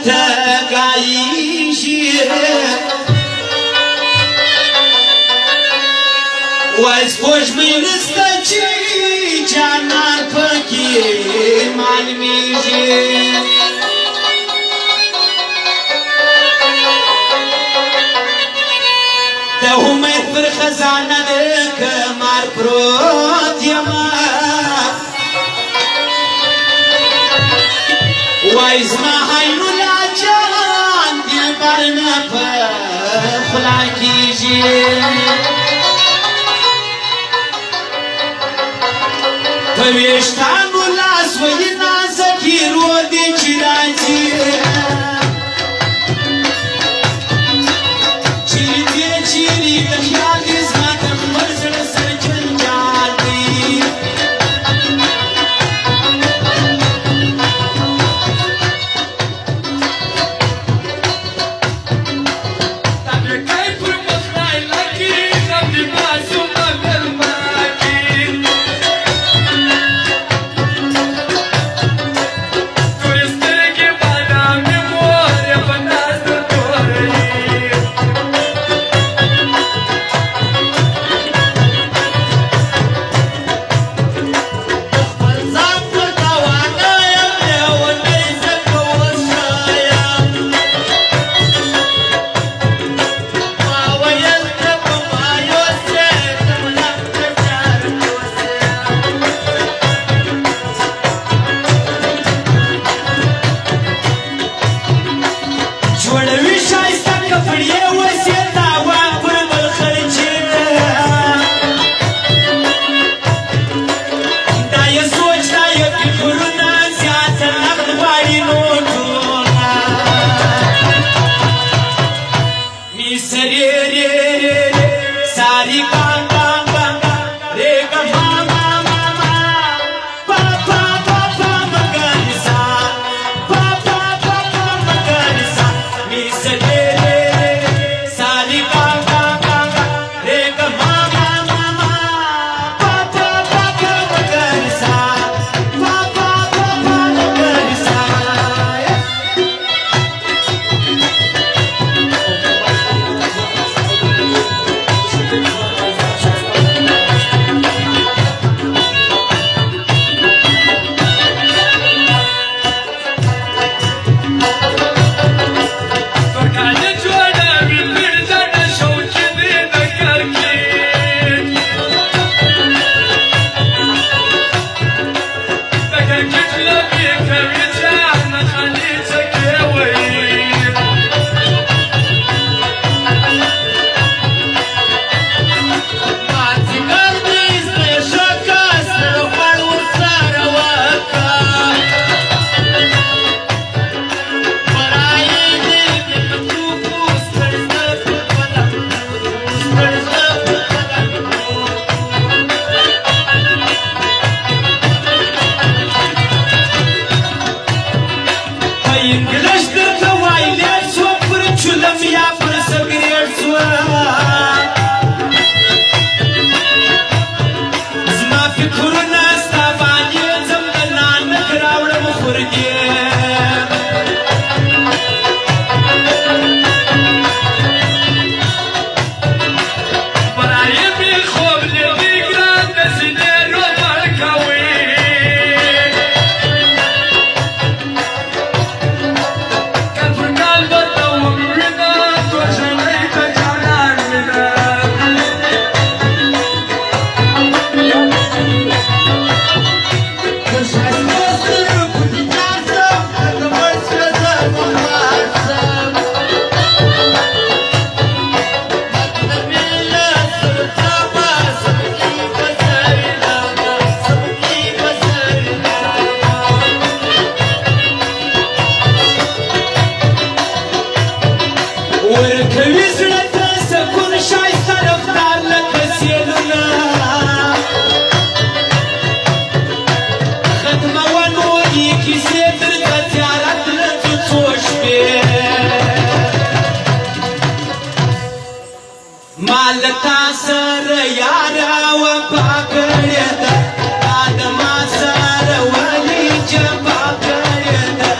تقايشي واسبوش من استجي جانان فكي معلميجي دهم يفر خزانة دك مار بروت يما وايز ما هينو لاجان دل برنا فخلاكيجي فويشتان ولاس وينا زكير ودي جرانتي چیری دخیال ازمات مرزر سرچن جاردی تبرکای پر مخنای لکی خبری بازو مگر ماکی توریسترگی بانامی موری بنداز دوری مالتا سر یارا و پاکړه ده ادم سر ولی چې پاکړه ده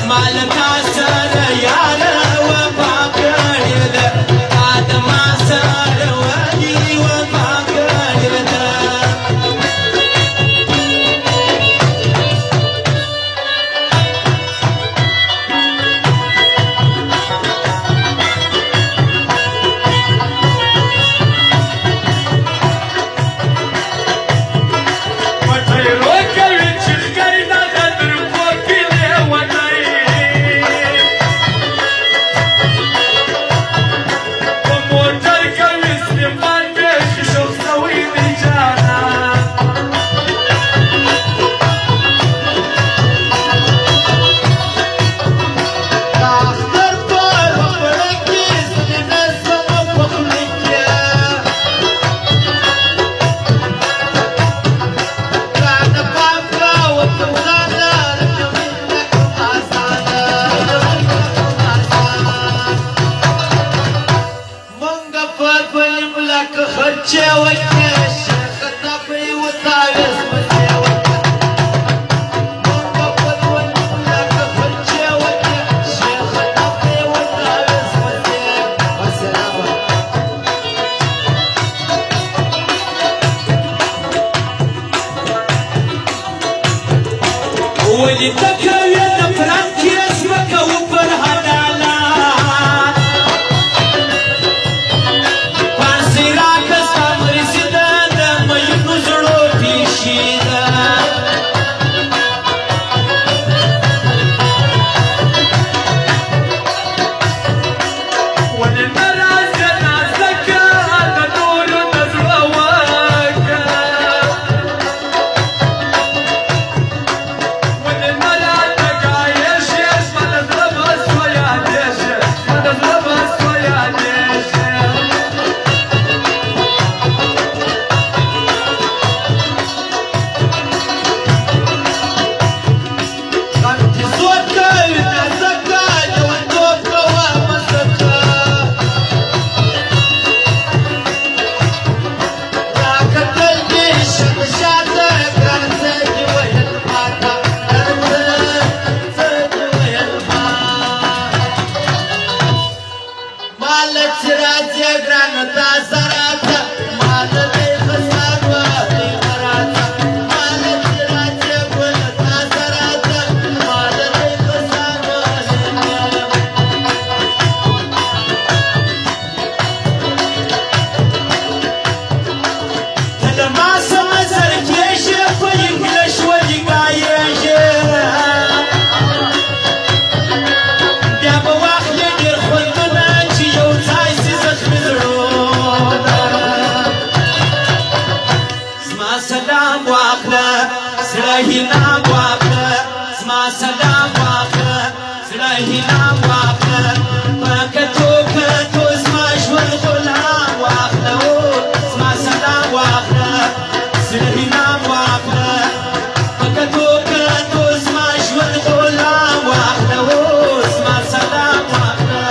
مالتا سره یاره وفا کړې ده تا د ما سره ولې وفا کړې ده ولې ته کوې د پړانګ کیس مه کوه پر عدالت پانسۍ راکړه ستا مرسي ده د میینو زړو پیشي ده ولې نه راځې نازکه د نورو د زړه وکړه سلام واخله زړه هیله واخله زما سلام واخله زړه هیله واخله په کتو کتو زما ژوند غلام واخله زما سلام واخله زړه هیله واخله په کتو کتو زما ژوند غلام واخله زما سلام واخله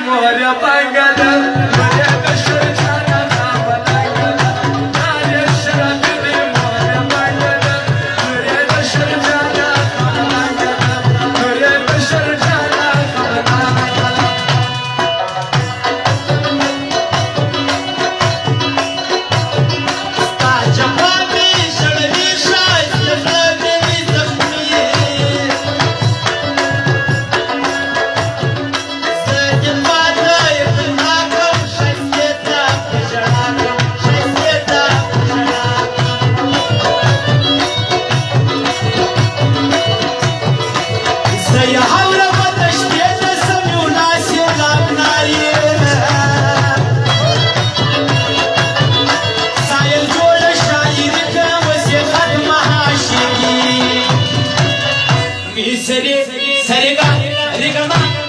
Moria Bangala, Moria Bashara, Moria Sharabi, Moria Bangala, Moria Bashara, Moria Bashara, सरे सरे गा रे गा मा